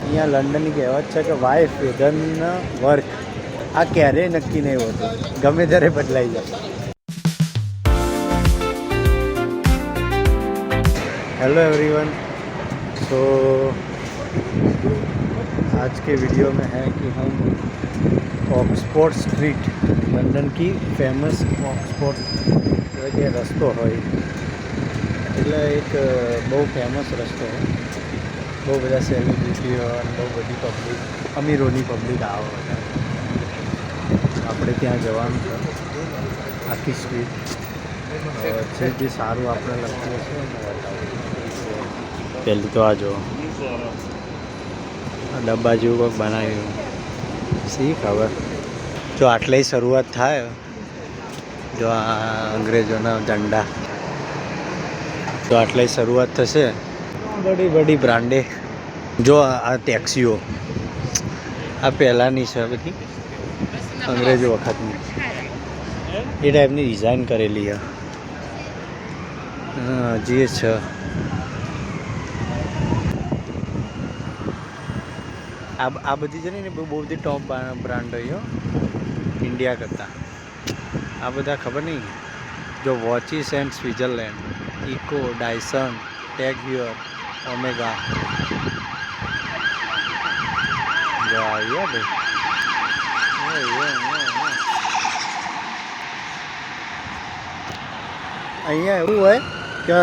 અહીંયા લંડનની કહેવત છે કે વાઇફ ધન વર્ક, આ ક્યારેય નક્કી નહીં હોતું, ગમે ત્યારે બદલાઈ જાય. Hello everyone. तो आज के वीडियो में है कि हम ऑक्सफोर्ड स्ट्रीट, लंदन की फेमस ऑक्सफोर्ड જે રસ્તો હોય એટલે એક બહુ ફેમસ રસ્તો હોય, બહુ બધા સેલિબ્રિટીઓ અને બહુ બધી પબ્લિક, અમીરોની પબ્લિક આવે બધા. આપણે ત્યાં જવાનું છે, આખી સ્ટ્રીટ છે જે સારું આપણે લખીએ છીએ. પહેલું તો આ જો ડબ્બા જેવું કંઈક બનાવ્યું, શી ખબર. જો આટલે શરૂઆત થાય, જો આ અંગ્રેજોના ઝંડા, તો આટલે શરૂઆત થશે. બડી બડી બ્રાન્ડે. જો આ ટેક્સીઓ આ પહેલાંની છે, બધી અંગ્રેજો વખતની એ ટાઈપની ડિઝાઇન કરેલી છે. જે છે આ બધી છે ને બહુ બધી ટોપ બ્રાન્ડ હોય ઇન્ડિયા કરતાં. આ બધા ખબર નહીં. જો watches and Switzerland, eco, Dyson, Tag Heuer, Omega. જો આવ્યા ભાઈ. અહીંયા એવું હોય કે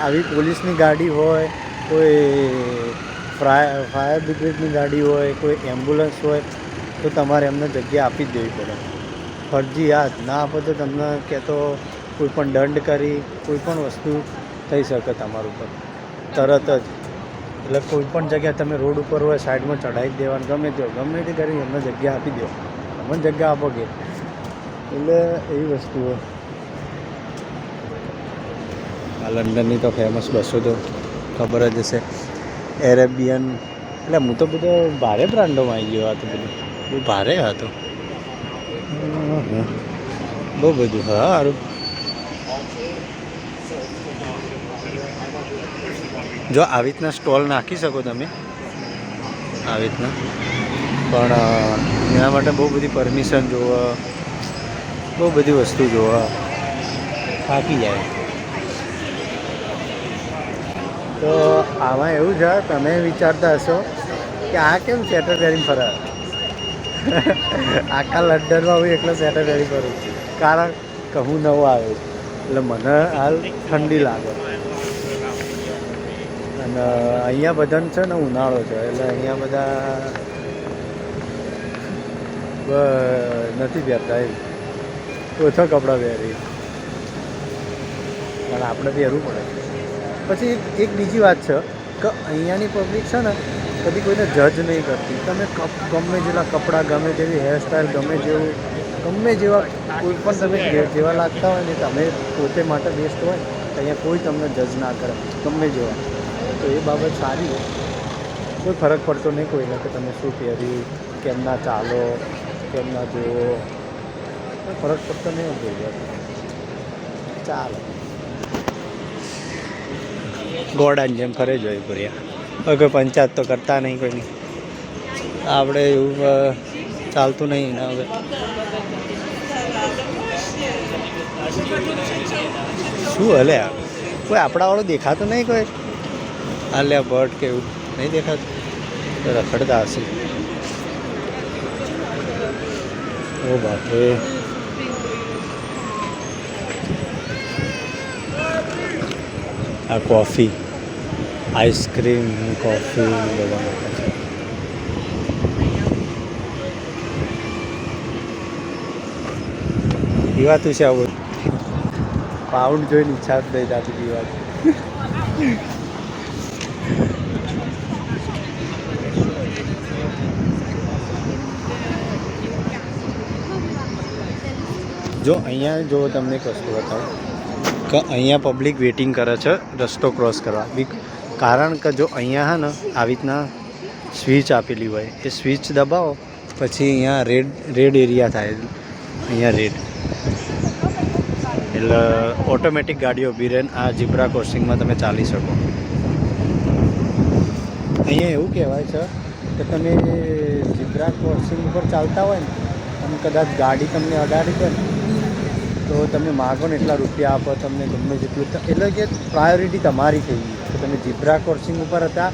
આવી પોલીસની ગાડી હોય, કોઈ ફાયર બ્રિગેડની ગાડી હોય, કોઈ એમ્બ્યુલન્સ હોય, તો તમારે એમને જગ્યા આપી જ દેવી પડે. ફરજિયાત ના આપો તો તમને કહેતો કોઈ પણ દંડ કરી કોઈ પણ વસ્તુ થઈ શકે તમારા ઉપર તરત જ. એટલે કોઈ પણ જગ્યા તમે રોડ ઉપર હોય સાઈડમાં ચઢાવી દેવાનું, ગમે તે કરી એમને જગ્યા આપી દો. તમને જગ્યા આપો કે એટલે એવી વસ્તુ હોય. આ લંડનની તો ફેમસ બસો તો ખબર જ હશે. એરેબિયન, એટલે હું તો બધો ભારે બ્રાન્ડોમાં આવી ગયો. આ તો બધું બહુ ભારે હતો, બહુ બધું. હા સારું. જો આવી રીતના સ્ટોલ નાખી શકો તમે, આવી રીતના, પણ એના માટે બહુ બધી પરમિશન જોવે, બહુ બધી વસ્તુ જોવે, થાકી જાય. તો આમાં એવું છે, તમે વિચારતા હશો કે આ કેમ સ્વેટર પહેરીને ફરે. આખા લંડનમાં હું એકલો સ્વેટર પહેરી ફરું, કારણ કે હું નવો આવ્યો એટલે મને હાલ ઠંડી લાગે. અને અહીંયા બધાને છે ને ઉનાળો છે, એટલે અહીંયા બધા નથી પહેરતા, એમ ઓછા કપડાં પહેરી, અને આપણે પહેરવું પડે. પછી એક બીજી વાત છે કે અહીંયાની પબ્લિક છે ને કદી કોઈને જજ નહીં કરતી. તમે ગમે જેટલા કપડાં, ગમે તેવી હેરસ્ટાઈલ, ગમે જેવા કોઈ પણ તમે જેવા લાગતા હોય ને, તમે પોતે માટે બેસ્ટ હોય, અહીંયા કોઈ તમને જજ ના કરે ગમે જેવા. તો એ બાબત સારી હોય, કોઈ ફરક પડતો નહીં કોઈને કે તમે શું પહેર્યું, કેમ ના ચાલો, કેમ ના જુઓ, ફરક પડતો નહીં જોઈએ. ચાલો ગોડાની જેમ ફરે જોઈએ પૂર્યા. હવે કોઈ પંચાયત તો કરતા નહીં કોઈની, આપણે એવું ચાલતું નહીં ને. હવે શું હલે કોઈ આપણાવાળું દેખાતું નહીં, કોઈ આલ્યા ભટ્ટ કે એવું નહીં દેખાતું, તો રખડતા હશે. ઓ બાપરે. આ કોફી, આઈસ્ક્રીમ, કોફી બધા માટે છે. પીવાતું છે આવું, પાઉન્ડ જોઈને ઈચ્છા જ નહીં થતી પીવાતું. જો અહીંયા જો તમને એક વસ્તુ બતાવું કે અહીંયા પબ્લિક વેઇટિંગ કરે છે રસ્તો ક્રોસ કરવા. કારણ કે જો અહીંયા હા ને આવી રીતના સ્વિચ આપેલી હોય, એ સ્વિચ દબાવો પછી અહીંયા રેડ એરિયા થાય. અહીંયા રેડ એટલે ઓટોમેટિક ગાડીઓ ઊભી રહે, આ ઝીબ્રા ક્રોસિંગમાં તમે ચાલી શકો. અહીંયા એવું કહેવાય છે કે તમે ઝીબ્રા ક્રોસિંગ ઉપર ચાલતા હોય ને અને કદાચ ગાડી તમને અડાડી દે ને તો તમે માગો ને એટલા રૂપિયા આપો તમને ગમે જેટલું, એટલે કે પ્રાયોરિટી તમારી થઈ ગઈ કે તમે ઝીબ્રા ક્રોસિંગ ઉપર હતા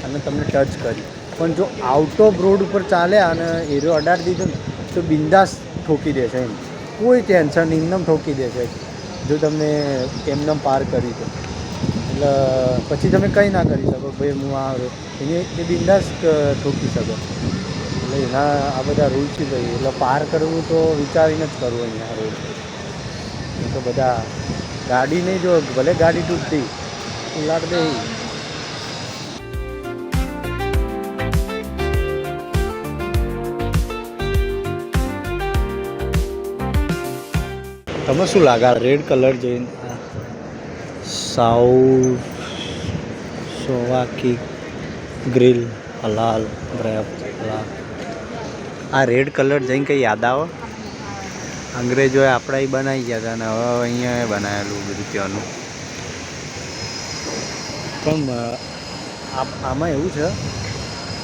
અને તમને ટચ કરી. પણ જો આઉટ ઓફ રોડ ઉપર ચાલ્યા અને એરો અડાડી દીધો ને તો બિંદાસ ઠોકી દેશે એમ, કોઈ ટેન્શન નહીં, એમનેમ ઠોકી દેશે જો તમને એમનેમ પાર કરી દો. એટલે પછી તમે કંઈ ના કરી શકો ભાઈ હું આ એ બિંદાસ ઠોકી શકો. એટલે એના આ બધા રૂલ છે ભાઈ. એટલે પાર કરવું તો વિચારીને જ કરવું અહીંયા રોડ. તો બધા ગાડી નહીં, જો ભલે ગાડી તૂટતી ઉલાટ દે. તમે શું લાગે રેડ કલર જોઈને? સોવાકી ગ્રીલ હલાલ બ્રેપ હલાલ. આ રેડ કલર જઈને કંઈ યાદ આવે? અંગ્રેજોએ આપણા એ બનાવી ગયા હતા અને હવે અહીંયા બનાવેલું બધું ત્યાંનું. પણ આમાં એવું છે,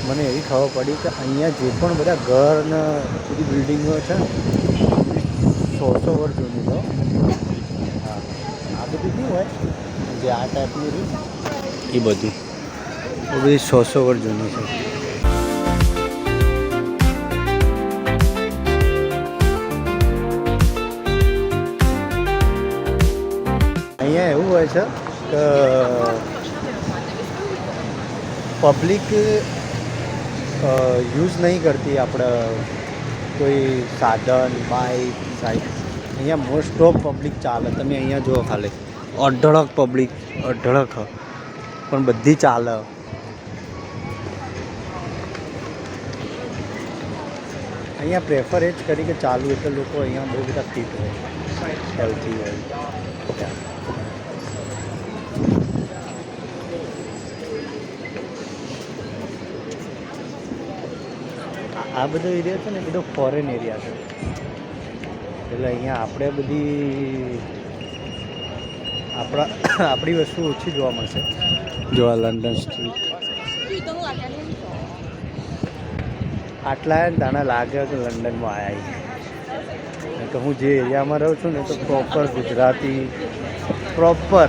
મને એવી ખબર પડી કે અહીંયા જે પણ બધા ઘર ને બધી બિલ્ડિંગો છે ને 100 વર્ષ જૂની તો. હા, આ બધું શું હોય જે આ ટાઈપનું રહ્યું એ બધું એ બધી 100 વર્ષ જૂનું છે. અહીંયા એવું હોય છે કે પબ્લિક યુઝ નહીં કરતી આપણે કોઈ સાધન બાઇક સાઇકલ. અહીંયા મોસ્ટ ઓફ પબ્લિક ચાલે. તમે અહીંયા જુઓ ખાલી અઢળક પબ્લિક, અઢળક પણ બધી ચાલે. અહીંયા પ્રેફર એ જ કરી કે ચાલુ, એટલે લોકો અહીંયા બહુ બધા ફિટ હોય, હેલ્થી હોય. આ બધો એરિયા છે ને એ બધો ફોરેન એરિયા છે. એટલે અહીંયા આપણે બધી આપણી વસ્તુ ઓછી જોવા મળશે. જો આ લંડન સ્ટ્રીટ આટલા ને તાણા લાગે કે લંડનમાં આવ્યા. તો હું જે એરિયામાં રહું છું ને તો પ્રોપર ગુજરાતી, પ્રોપર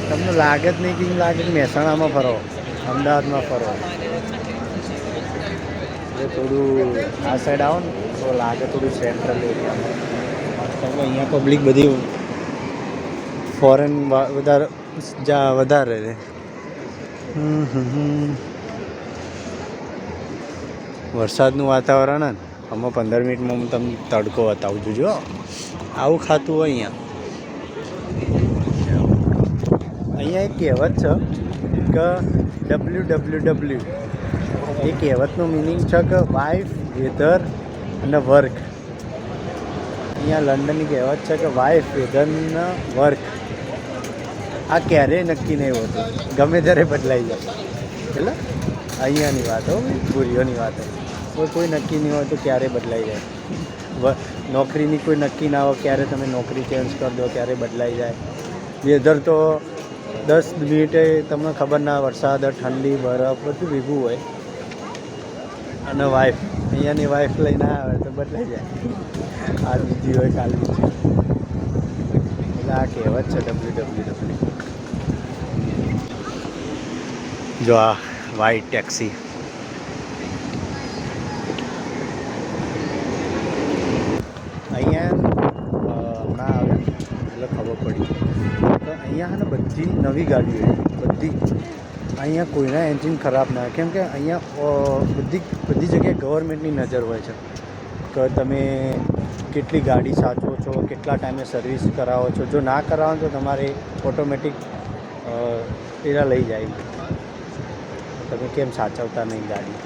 તમને લાગે જ નહીં કે લાગે કે મહેસાણામાં ફરો, અમદાવાદમાં ફરો. એટલે થોડું આ સાઈડ આવો ને તો લાગે થોડું સેન્ટ્રલ એરિયામાં. અહીંયા પબ્લિક બધી ફોરેન વધારે રહે. વરસાદનું વાતાવરણ ને આમાં 15 મિનિટમાં હું તમને તડકો બતાવું છું. જો આવું ખાતું હોય અહીંયા એક કહેવત છે કે WWW. એ કહેવતનું મિનિંગ છે કે વાઇફ, વેધર અને વર્ક. અહીંયા લંડનની કહેવત છે કે વાઇફ, વેધર ને વર્ક. આ ક્યારેય નક્કી નહીં હોતું, ગમે ત્યારે બદલાઈ જાય. એટલે અહીંયાની વાત હો, ભૂરીઓની વાત હોય, કોઈ નક્કી નહીં હોય તો ક્યારે બદલાઈ જાય. નોકરીની કોઈ નક્કી ના હોય, ક્યારે તમે નોકરી ચેન્જ કરી દો ક્યારે બદલાઈ જાય. વેધર તો 10 મિનિટે તમને ખબર ના, વરસાદ, ઠંડી, બરફ બધું ભેગું હોય. અને વાઇફ, અહીંયાની વાઇફ લઈને આવે તો બદલાઈ જાય. આ બીજી હોય, કાલ બીજી. એટલે આ કહેવત છે WWW. જો આ વ્હાઈટ ટેક્સી. અહીંયા હમણાં આવે એટલે ખબર પડી તો અહીંયા ને બધી નવી ગાડીઓ, બધી અહીંયા કોઈના એન્જિન ખરાબ ના. કેમ કે અહીંયા બધી જગ્યાએ ગવર્મેન્ટની નજર હોય છે કે તમે કેટલી ગાડી સાચવો છો, કેટલા ટાઈમે સર્વિસ કરાવો છો. જો ના કરાવો તો તમારે ઓટોમેટિક પેલા લઈ જાય. તમે કેમ સાચવતા નહીં ગાડી?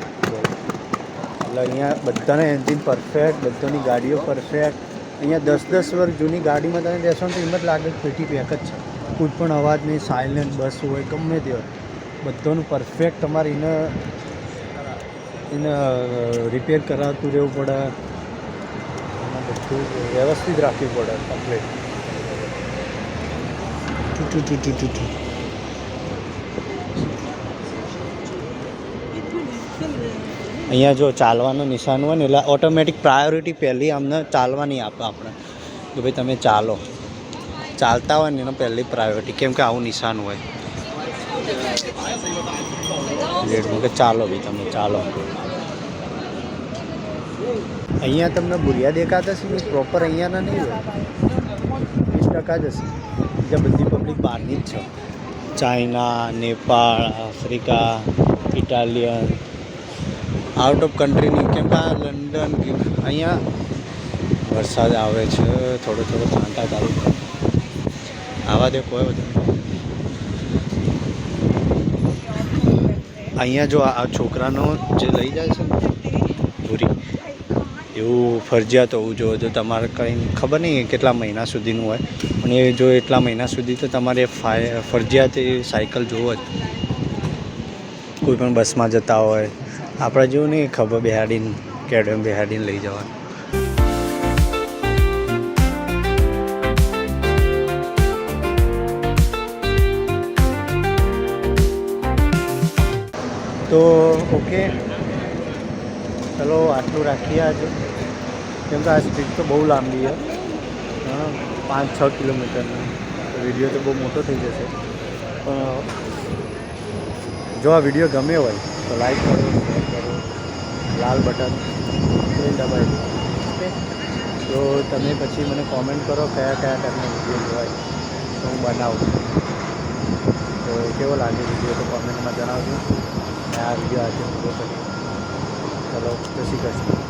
એટલે અહીંયા બધાના એન્જિન પરફેક્ટ, બધાની ગાડીઓ પરફેક્ટ. અહીંયા 10-10 વર્ષ જૂની ગાડીમાં તમે બેસો તો હિંમત લાગે પેટી પેક જ છે. કોઈ પણ અવાજ નહીં, સાયલેન્ટ બસ હોય, ગમે તે હોય, બધાનું પરફેક્ટ. તમારે એને રિપેર કરાવતું રહેવું પડે, બધું વ્યવસ્થિત રાખવું પડે કમ્પ્લીટ. અહીંયા જો ચાલવાનું નિશાન હોય ને એટલે ઓટોમેટિક પ્રાયોરિટી પહેલી અમને ચાલવાની આપે આપણે કે ભાઈ તમે ચાલતા હોય ને એનો પહેલી પ્રાયોરિટી, કેમ કે આવું નિશાન હોય કે ચાલો ભાઈ તમે ચાલો. અહીંયા તમને ભૂરિયા દેખાતા છે ને પ્રોપર અહીંયાના નહીં હોય, 20% જ હશે. બીજા બધી પબ્લિક બહારની જ છે, China, Nepal, Africa, Italian, out of કન્ટ્રીની. કેમ કે આ લંડન અહીંયા વરસાદ આવે છે, થોડો છાંટા ચાલુ આવા દે કોઈ વધુ. અહીંયા જો આ છોકરાનો જે લઈ જાય છે ને પૂરી, એવું ફરજિયાત હોવું જોઈએ. જો તમારે કંઈ ખબર નહીં કેટલા મહિના સુધીનું હોય, પણ એ જો એટલા મહિના સુધી તો તમારે ફરજિયાત એ સાયકલ જોવો જ. કોઈ પણ બસમાં જતા હોય આપણે જેવું નહીં ખબર બેહાડીને કેડમ બેહાડીને લઈ જવાનું. તો ઓકે ચલો આટલું રાખીએ આજે, કેમ કે આ સ્ટ્રીટ તો બહુ લાંબી છે, 5-6 કિલોમીટરની. વિડીયો તો બહુ મોટો થઈ જશે, પણ જો આ વિડીયો ગમે હોય તો લાઈક કરો, શેર કરો, લાલ બટન દબાવી દો. ઓકે, તો તમે પછી મને કોમેન્ટ કરો કયા ટાઈપના વિડીયો જોવાય તો હું બનાવું. તો કેવો લાગે વિડીયો તો કોમેન્ટમાં જણાવજો. આ વિડીયો આજે પૂરો કરીએ. ચલો જય શ્રી કૃષ્ણ.